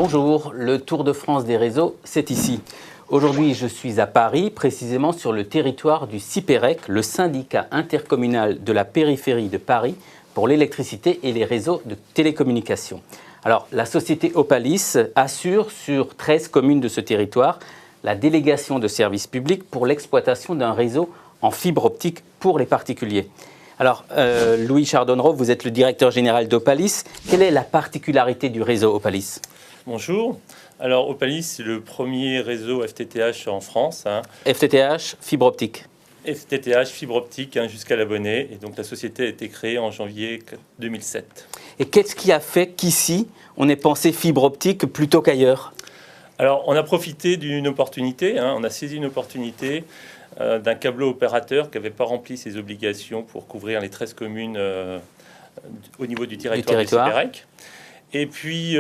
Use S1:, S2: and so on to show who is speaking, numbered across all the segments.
S1: Bonjour, le Tour de France des réseaux, c'est ici. Aujourd'hui, je suis à Paris, précisément sur le territoire du SIPEREC, le syndicat intercommunal de la périphérie de Paris pour l'électricité et les réseaux de télécommunications. Alors, la société Opalis assure sur 13 communes de ce territoire la délégation de services publics pour l'exploitation d'un réseau en fibre optique pour les particuliers. Alors, Louis Chardonnereau, vous êtes le directeur général d'Opalis. Quelle est la particularité du réseau Opalis ?
S2: Bonjour. Alors, Opalis, c'est le premier réseau FTTH en France.
S1: FTTH, fibre optique.
S2: FTTH, fibre optique jusqu'à l'abonné. Et donc, la société a été créée en janvier 2007.
S1: Et qu'est-ce qui a fait qu'ici, on ait pensé fibre optique plutôt qu'ailleurs ?
S2: Alors, on a profité d'une opportunité. On a saisi une opportunité d'un câbleau opérateur qui n'avait pas rempli ses obligations pour couvrir les 13 communes au niveau du territoire du SIPEREC. Et puis,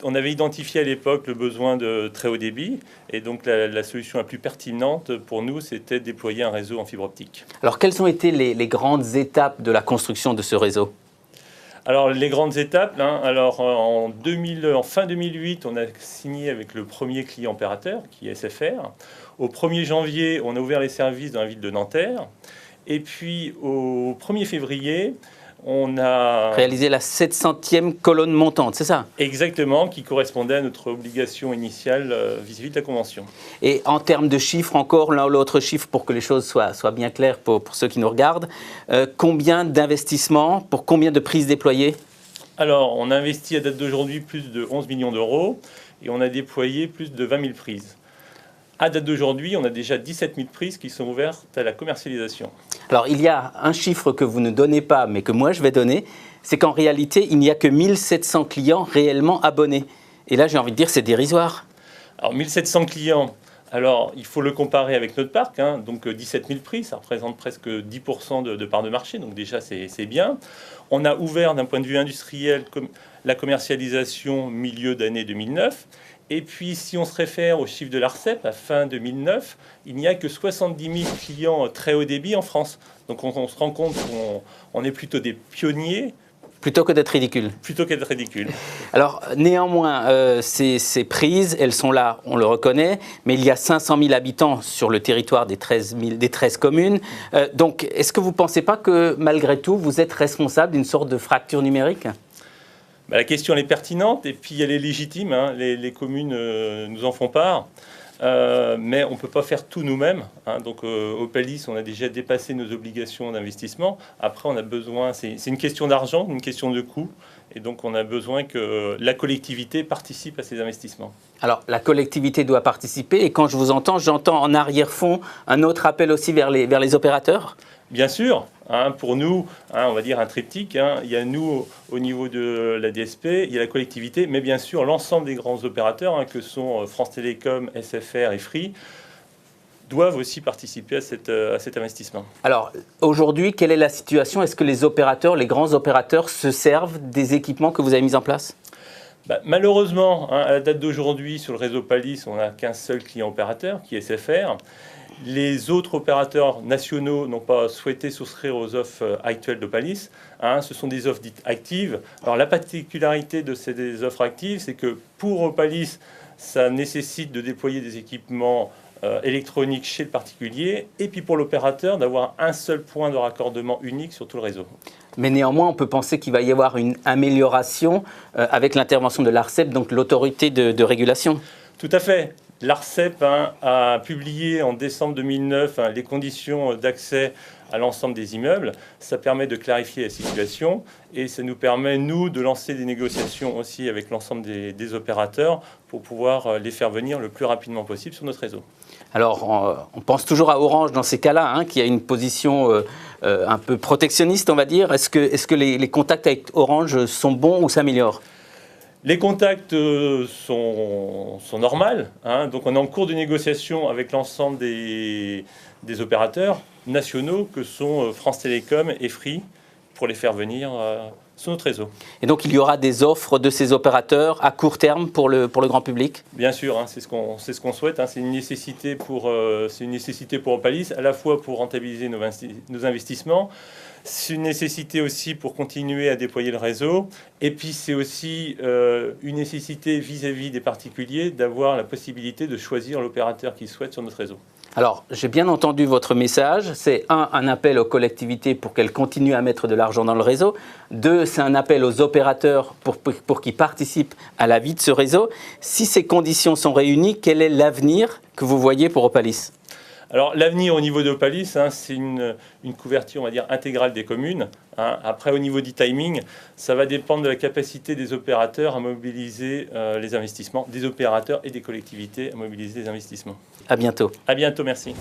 S2: on avait identifié à l'époque le besoin de très haut débit. Et donc, la solution la plus pertinente pour nous, c'était de déployer un réseau en fibre optique.
S1: Alors, quelles ont été les grandes étapes de la construction de ce réseau ?
S2: Alors, les grandes étapes, en fin 2008, on a signé avec le premier client opérateur, qui est SFR. Au 1er janvier, on a ouvert les services dans la ville de Nanterre. Et puis, au 1er février, on a
S1: réalisé la 700e colonne montante, c'est ça ?
S2: Exactement, qui correspondait à notre obligation initiale vis-à-vis de la Convention.
S1: Et en termes de chiffres, encore l'un ou l'autre chiffre pour que les choses soient bien claires pour ceux qui nous regardent, combien d'investissements pour combien de prises déployées ?
S2: Alors, on a investi à date d'aujourd'hui plus de 11 millions d'euros et on a déployé plus de 20 000 prises. À date d'aujourd'hui, on a déjà 17 000 prises qui sont ouvertes à la commercialisation.
S1: Alors, il y a un chiffre que vous ne donnez pas, mais que moi je vais donner, c'est qu'en réalité, il n'y a que 1700 clients réellement abonnés. Et là, j'ai envie de dire, c'est dérisoire.
S2: Alors, 1700 clients, alors il faut le comparer avec notre parc, donc 17 000 prises, ça représente presque 10% de part de marché, donc déjà c'est bien. On a ouvert d'un point de vue industriel la commercialisation milieu d'année 2009. Et puis, si on se réfère au chiffre de l'ARCEP, à fin 2009, il n'y a que 70 000 clients très haut débit en France. Donc, on se rend compte qu'on est plutôt des pionniers.
S1: Plutôt que d'être ridicule.
S2: Plutôt qu'être ridicule.
S1: Alors, néanmoins, ces prises, elles sont là, on le reconnaît, mais il y a 500 000 habitants sur le territoire des 13 communes. Donc, est-ce que vous ne pensez pas que, malgré tout, vous êtes responsable d'une sorte de fracture numérique ?
S2: La question elle est pertinente et puis elle est légitime. Les communes nous en font part. Mais on ne peut pas faire tout nous-mêmes. Donc, Opalis, on a déjà dépassé nos obligations d'investissement. Après, on a besoin, c'est une question d'argent, une question de coût. Et donc, on a besoin que la collectivité participe à ces investissements.
S1: Alors, la collectivité doit participer. Et quand je vous entends, j'entends en arrière-fond un autre appel aussi vers les opérateurs.
S2: Bien sûr. Pour nous, on va dire un triptyque. Il y a nous au niveau de la DSP, il y a la collectivité, mais bien sûr l'ensemble des grands opérateurs que sont France Télécom, SFR et Free doivent aussi participer à cet investissement. Alors
S1: aujourd'hui, quelle est la situation ? Est-ce que les opérateurs, les grands opérateurs se servent des équipements que vous avez mis en place ?
S2: Malheureusement, à la date d'aujourd'hui, sur le réseau Opalis, on n'a qu'un seul client opérateur qui est SFR. Les autres opérateurs nationaux n'ont pas souhaité souscrire aux offres actuelles d'Opalis. Ce sont des offres dites actives. Alors la particularité de ces offres actives, c'est que pour Opalis, ça nécessite de déployer des équipements électroniques chez le particulier, et puis pour l'opérateur, d'avoir un seul point de raccordement unique sur tout le réseau.
S1: Mais néanmoins, on peut penser qu'il va y avoir une amélioration avec l'intervention de l'ARCEP, donc l'autorité de régulation.
S2: Tout à fait. L'ARCEP a publié en décembre 2009 les conditions d'accès à l'ensemble des immeubles. Ça permet de clarifier la situation et ça nous permet, nous, de lancer des négociations aussi avec l'ensemble des opérateurs pour pouvoir les faire venir le plus rapidement possible sur notre réseau.
S1: Alors, on pense toujours à Orange dans ces cas-là, qui a une position un peu protectionniste, on va dire. Est-ce que les contacts avec Orange sont bons ou s'améliorent ?
S2: Les contacts sont normaux. Donc on est en cours de négociation avec l'ensemble des opérateurs nationaux que sont France Télécom et Free pour les faire venir sur notre réseau.
S1: Et donc il y aura des offres de ces opérateurs à court terme pour le grand public ?
S2: Bien sûr, c'est ce qu'on souhaite. C'est une nécessité pour Opalis, à la fois pour rentabiliser nos investissements. C'est une nécessité aussi pour continuer à déployer le réseau. Et puis c'est aussi une nécessité vis-à-vis des particuliers d'avoir la possibilité de choisir l'opérateur qu'ils souhaitent sur notre réseau.
S1: Alors, j'ai bien entendu votre message. C'est un appel aux collectivités pour qu'elles continuent à mettre de l'argent dans le réseau. 2, c'est un appel aux opérateurs pour qu'ils participent à la vie de ce réseau. Si ces conditions sont réunies, quel est l'avenir que vous voyez pour Opalis ?
S2: Alors l'avenir au niveau d'Opalis, c'est une couverture, on va dire, intégrale des communes. Après, au niveau du timing, ça va dépendre de la capacité des opérateurs à mobiliser les investissements, des opérateurs et des collectivités à mobiliser les investissements.
S1: À bientôt.
S2: À bientôt, merci.